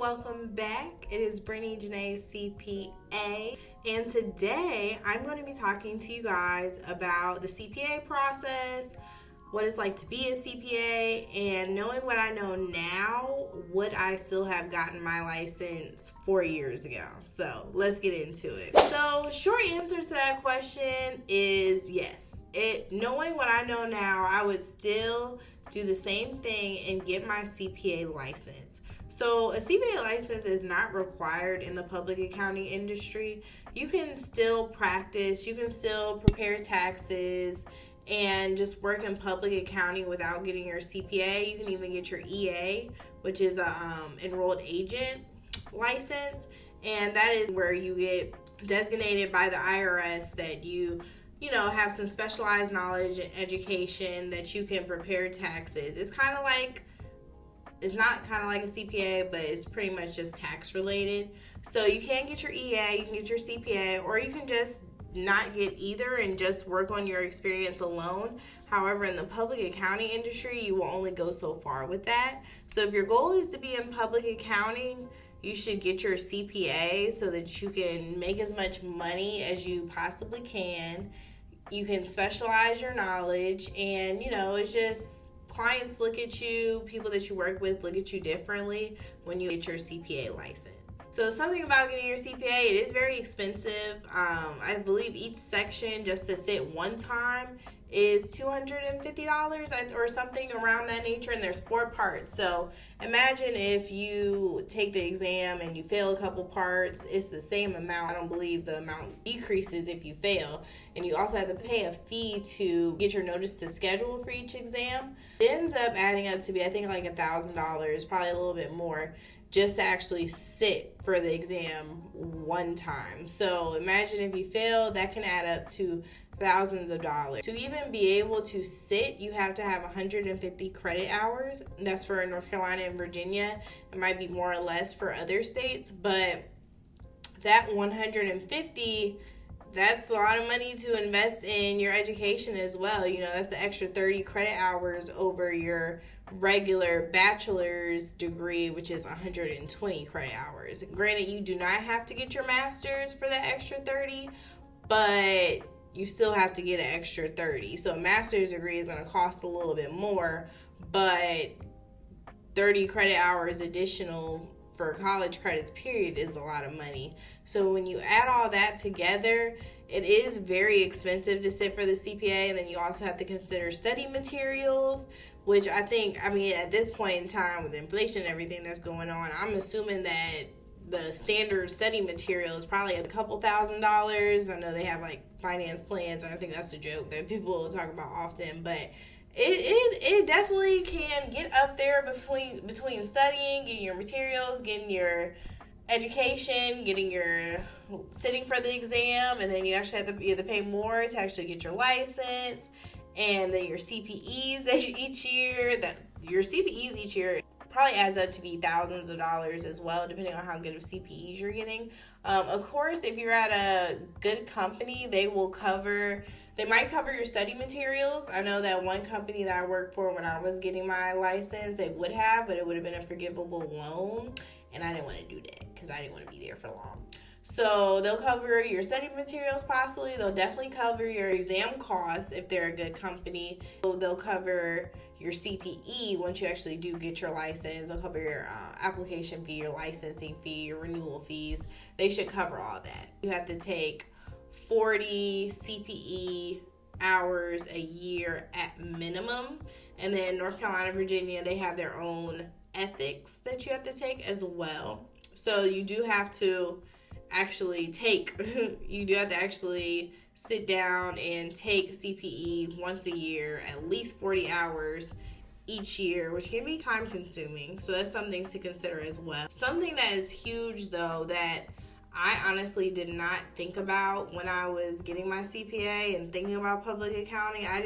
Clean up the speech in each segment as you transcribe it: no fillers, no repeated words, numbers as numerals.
welcome back. It is Brittany Janae CPA, and today I'm going to be talking to you guys about the CPA process, what it's like to be a CPA, and knowing what I know now, would I still have gotten my license 4 years ago? So let's get into it. So short answer to that question is yes. Knowing what I know now, I would still do the same thing and get my CPA license. So a CPA license is not required in the public accounting industry. You can still practice, you can still prepare taxes, and just work in public accounting without getting your CPA. You can even get your EA, which is a enrolled agent license, and that is where you get designated by the IRS that you have some specialized knowledge and education that you can prepare taxes. It's not kind of like a CPA, but it's pretty much just tax related. So you can get your EA, you can get your CPA, or you can just not get either and just work on your experience alone. However, in the public accounting industry, you will only go so far with that. So if your goal is to be in public accounting, you should get your CPA so that you can make as much money as you possibly can. You can specialize your knowledge, and it's just clients look at you, people that you work with look at you differently when you get your CPA license. So something about getting your CPA, it is very expensive. I believe each section just to sit one time is $250 or something around that nature, and there's 4 parts. So imagine if you take the exam and you fail a couple parts, it's the same amount. I don't believe the amount decreases if you fail. And you also have to pay a fee to get your notice to schedule for each exam. It ends up adding up to be, I think, like $1,000, probably a little bit more, just to actually sit for the exam one time. So imagine if you fail, that can add up to thousands of dollars. To even be able to sit, you have to have 150 credit hours. That's for North Carolina and Virginia. It might be more or less for other states, but that 150, that's a lot of money to invest in your education as well. That's the extra 30 credit hours over your regular bachelor's degree, which is 120 credit hours. Granted, you do not have to get your master's for that extra 30, but you still have to get an extra 30. So a master's degree is going to cost a little bit more, but 30 credit hours additional for college credits period is a lot of money. So when you add all that together, it is very expensive to sit for the CPA. And then you also have to consider study materials, which I think, at this point in time with inflation and everything that's going on, I'm assuming that the standard study material is probably a couple $1,000s. I know they have like finance plans, and I think that's a joke that people talk about often, but it definitely can get up there between studying, getting your materials, getting your education, sitting for the exam, and then you actually have to pay more to actually get your license, and then your CPEs each year. Your CPEs each year probably adds up to be thousands of dollars as well, depending on how good of CPEs you're getting. Of course, if you're at a good company, they might cover your study materials. I know that one company that I worked for when I was getting my license, they would have, but it would have been a forgivable loan, and I didn't want to do that because I didn't want to be there for long. So they'll cover your study materials possibly. They'll definitely cover your exam costs if they're a good company. They'll cover your CPE once you actually do get your license. They'll cover your application fee, your licensing fee, your renewal fees. They should cover all that. You have to take 40 CPE hours a year at minimum. And then North Carolina, Virginia, they have their own ethics that you have to take as well. So you do have to actually sit down and take CPE once a year, at least 40 hours each year, which can be time consuming. So that's something to consider as well. Something that is huge though that I honestly did not think about when I was getting my CPA and thinking about public accounting. I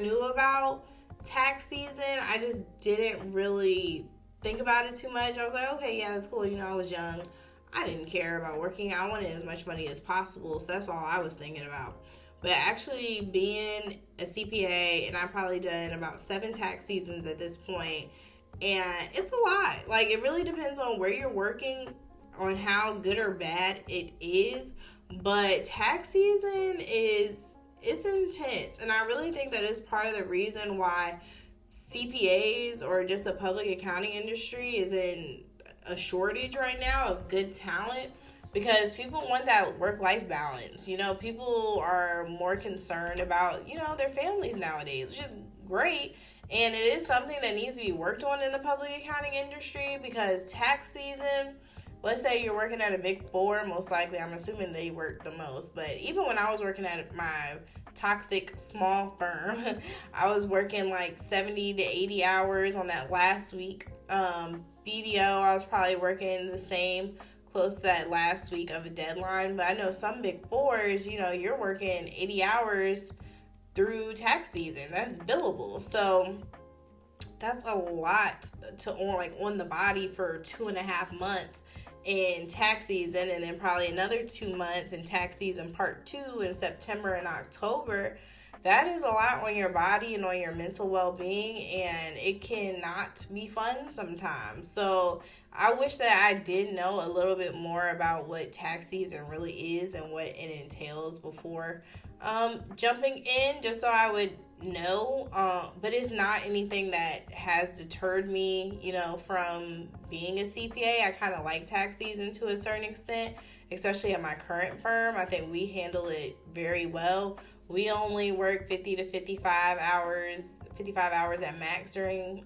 knew about tax season. I just didn't really think about it too much. I was like, okay, yeah, that's cool. I was young. I didn't care about working. I wanted as much money as possible. So that's all I was thinking about. But actually being a CPA, and I've probably done about 7 tax seasons at this point, And it's a lot. Like, it really depends on where you're working, on how good or bad it is. But tax season it's intense. And I really think that is part of the reason why CPAs or just the public accounting industry is in a shortage right now of good talent, because people want that work-life balance. People are more concerned about, their families nowadays, which is great. And it is something that needs to be worked on in the public accounting industry, because tax season, let's say you're working at a big four, most likely, I'm assuming they work the most. But even when I was working at my toxic small firm, I was working like 70 to 80 hours on that last week. BDO, I was probably working the same, close to that last week of a deadline. But I know some big fours, you're working 80 hours through tax season. That's billable. So that's a lot on the body for 2.5 months in tax season, and then probably another 2 months in tax season part 2 in September and October. That is a lot on your body and on your mental well-being, and it cannot be fun sometimes. So I wish that I did know a little bit more about what tax season really is and what it entails before jumping in, just so I would know. But it's not anything that has deterred me, from being a CPA. I kind of like tax season to a certain extent, especially at my current firm. I think we handle it very well. We only work 50 to 55 hours at max during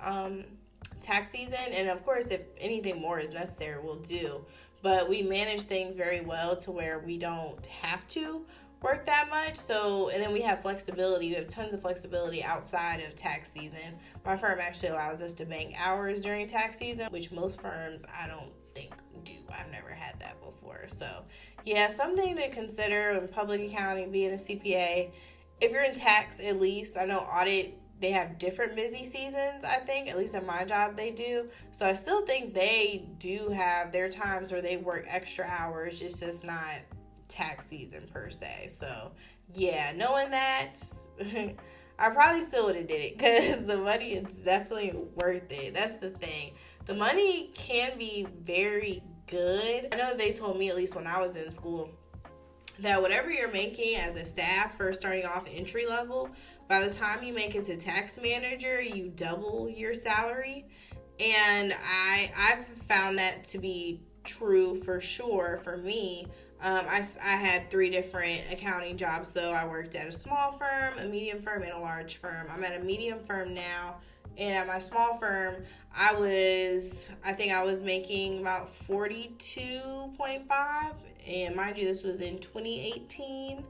tax season. And of course, if anything more is necessary, we'll do. But we manage things very well to where we don't have to work that much. So, and then we have flexibility. We have tons of flexibility outside of tax season. My firm actually allows us to bank hours during tax season, which most firms I don't think do. I've never had that before. So yeah, something to consider in public accounting, being a CPA. If you're in tax, at least, I know audit, they have different busy seasons, I think, at least in my job they do. So I still think they do have their times where they work extra hours. It's just not tax season per se. So yeah, knowing that, I probably still would have did it, because the money is definitely worth it. That's the thing. The money can be very good. I know they told me, at least when I was in school, that whatever you're making as a staff for starting off entry level, by the time you make it to tax manager, you double your salary. And I've found that to be true for sure for me. I had 3 different accounting jobs, though. I worked at a small firm, a medium firm, and a large firm. I'm at a medium firm now, and at my small firm, I think I was making about 42.5, and mind you, this was in 2018,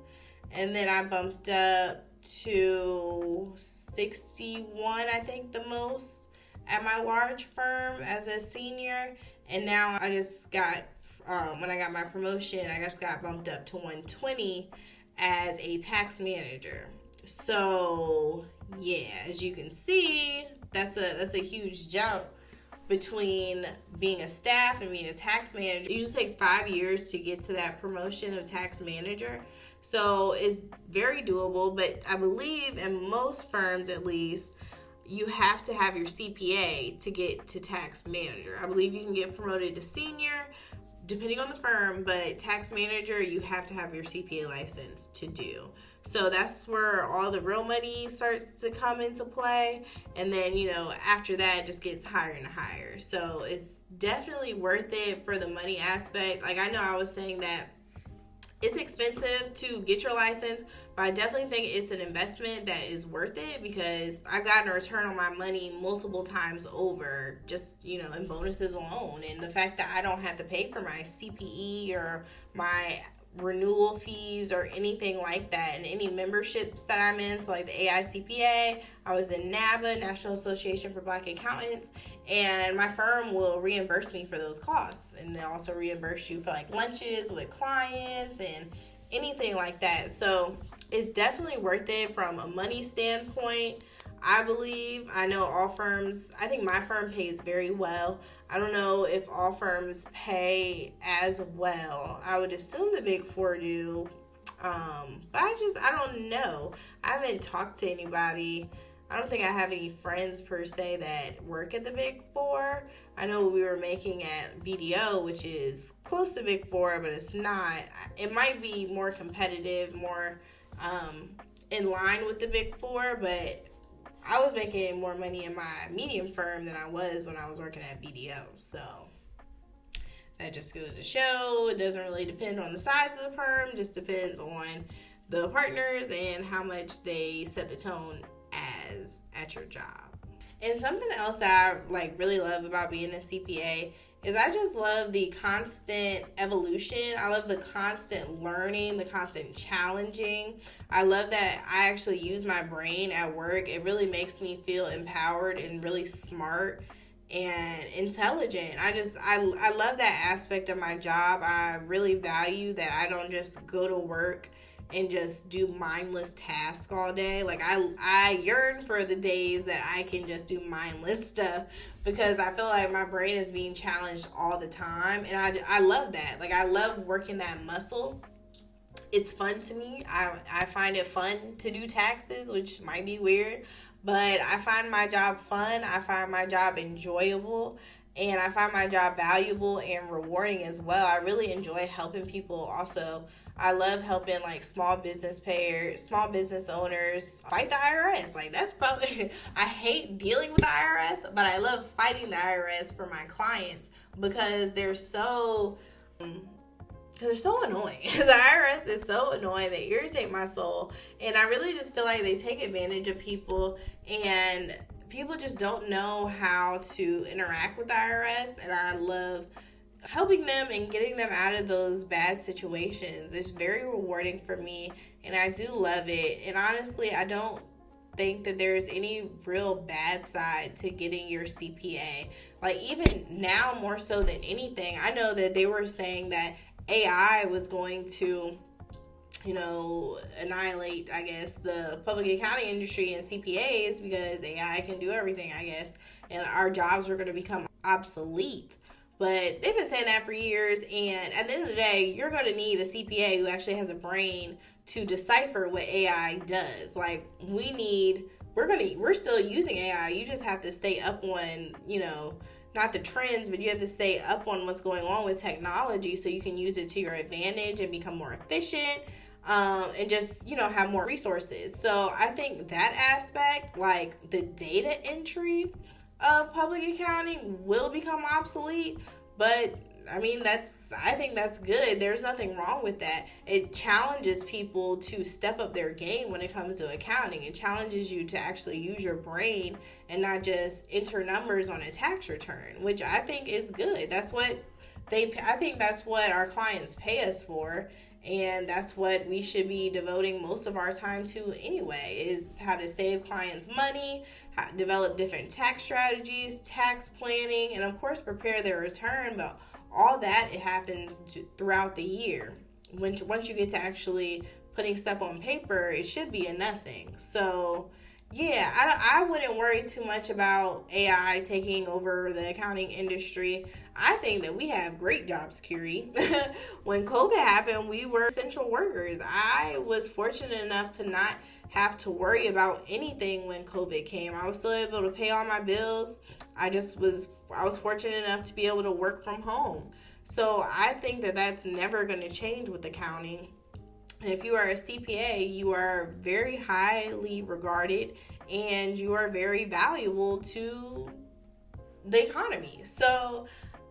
and then I bumped up to 61, I think, the most at my large firm as a senior. And now I just got, when I got my promotion, I just got bumped up to 120 as a tax manager. So yeah, as you can see, that's a huge jump between being a staff and being a tax manager. It usually takes 5 years to get to that promotion of tax manager. So it's very doable, but I believe in most firms, at least, you have to have your CPA to get to tax manager. I believe you can get promoted to senior depending on the firm, but tax manager, you have to have your CPA license to do. So that's where all the real money starts to come into play. And then, after that, it just gets higher and higher. So it's definitely worth it for the money aspect. Like, I know I was saying that it's expensive to get your license, but I definitely think it's an investment that is worth it, because I've gotten a return on my money multiple times over, just, in bonuses alone. And the fact that I don't have to pay for my CPE or my renewal fees or anything like that, and any memberships that I'm in, so like the AICPA, I was in NABA, National Association for Black Accountants, and my firm will reimburse me for those costs, and they also reimburse you for like lunches with clients and anything like that. So it's definitely worth it from a money standpoint, I believe. I know all firms, I think my firm pays very well. I don't know if all firms pay as well. I would assume the Big Four do, but I don't know. I haven't talked to anybody I don't think I have any friends per se that work at the Big Four. I know what we were making at BDO, which is close to Big Four, but it's not. It might be more competitive, more in line with the Big Four, but I was making more money in my medium firm than I was when I was working at BDO. So that just goes to show it doesn't really depend on the size of the firm, just depends on the partners and how much they set the tone as at your job. And something else that I really love about being a CPA is I just love the constant evolution. I love the constant learning, the constant challenging. I love that I actually use my brain at work. It really makes me feel empowered and really smart and intelligent. I love that aspect of my job. I really value that I don't just go to work and just do mindless tasks all day. I yearn for the days that I can just do mindless stuff, because I feel like my brain is being challenged all the time, and I love that. I love working that muscle. It's fun to me. I find it fun to do taxes, which might be weird, but I find my job fun. I find my job enjoyable, and I find my job valuable and rewarding as well. I really enjoy helping people also. I love helping small business owners fight the IRS. That's probably, I hate dealing with the IRS, but I love fighting the IRS for my clients because they're so annoying. The IRS is so annoying. They irritate my soul. And I really just feel like they take advantage of people, and people just don't know how to interact with the IRS. And I love helping them and getting them out of those bad situations. It's very rewarding for me, and I do love it. And honestly, I don't think that there's any real bad side to getting your CPA. Even now, more so than anything, I know that they were saying that AI was going to annihilate, I guess, the public accounting industry and CPAs, because AI can do everything, I guess, and our jobs were going to become obsolete. But they've been saying that for years, and at the end of the day, you're going to need a CPA who actually has a brain to decipher what AI does. We're still using AI. You just have to stay up on, not the trends, but you have to stay up on what's going on with technology so you can use it to your advantage and become more efficient, and just, have more resources. So I think that aspect, the data entry of public accounting, will become obsolete, but I think that's good. There's nothing wrong with that. It challenges people to step up their game when it comes to accounting. It challenges you to actually use your brain and not just enter numbers on a tax return, which I think is good. I think that's what our clients pay us for. And that's what we should be devoting most of our time to anyway, is how to save clients money, how to develop different tax strategies, tax planning, and of course prepare their return. But all that, it happens throughout the year. Once you get to actually putting stuff on paper, it should be a nothing. So yeah, I wouldn't worry too much about AI taking over the accounting industry. I think that we have great job security. When COVID happened, we were essential workers. I was fortunate enough to not have to worry about anything when COVID came. I was still able to pay all my bills. I was fortunate enough to be able to work from home. So I think that that's never going to change with accounting. And if you are a CPA, you are very highly regarded and you are very valuable to the economy. So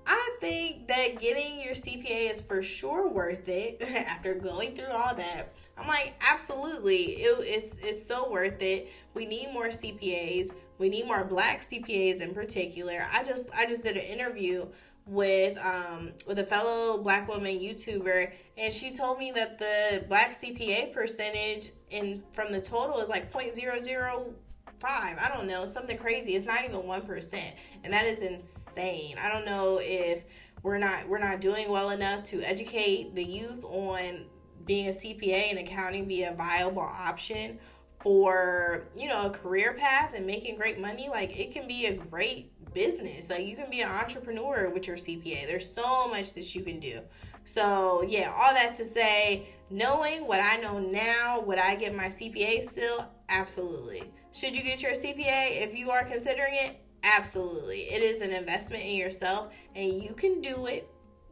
I think that getting your CPA is for sure worth it. After going through all that, I'm absolutely, it's so worth it. We need more CPAs. We need more Black CPAs in particular. I just did an interview with a fellow Black woman YouTuber, and she told me that the Black CPA percentage from the total is 0.005. I don't know, something crazy. It's not even 1%, and that is insane. I don't know if we're not doing well enough to educate the youth on being a CPA and accounting be a viable option for a career path and making great money. It can be a great business. You can be an entrepreneur with your CPA. There's so much that you can do. So yeah, all that to say, knowing what I know now, would I get my CPA still? Absolutely. Should you get your CPA if you are considering it? Absolutely. It is an investment in yourself, and you can do it.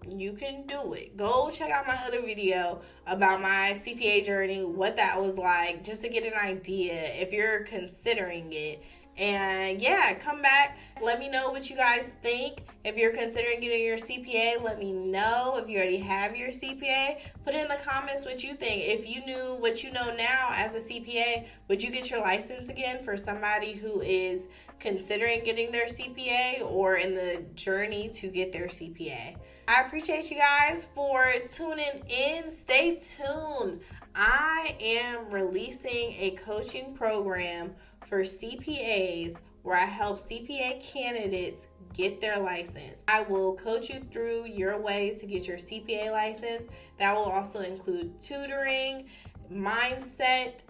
You can do it. Go check out my other video about my CPA journey, what that was like, just to get an idea if you're considering it. And yeah, come back. Let me know what you guys think. If you're considering getting your CPA, let me know. If you already have your CPA, put in the comments what you think. If you knew what you know now as a CPA, would you get your license again for somebody who is considering getting their CPA or in the journey to get their CPA? I appreciate you guys for tuning in. Stay tuned. I am releasing a coaching program for CPAs where I help CPA candidates get their license. I will coach you through your way to get your CPA license. That will also include tutoring, mindset,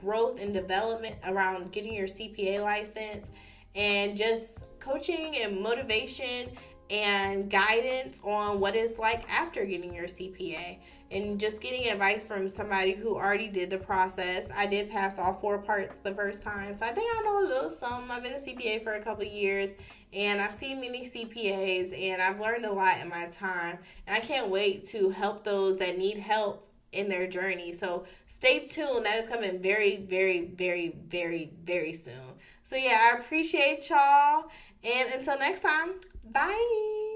growth and development around getting your CPA license, and just coaching and motivation and guidance on what it's like after getting your CPA, and just getting advice from somebody who already did the process. I did pass all 4 parts the first time, so I think I know a little some. I've been a CPA for a couple of years, and I've seen many CPAs, and I've learned a lot in my time, and I can't wait to help those that need help in their journey. So stay tuned. That is coming very, very, very, very, very soon. So yeah, I appreciate y'all, and until next time, bye.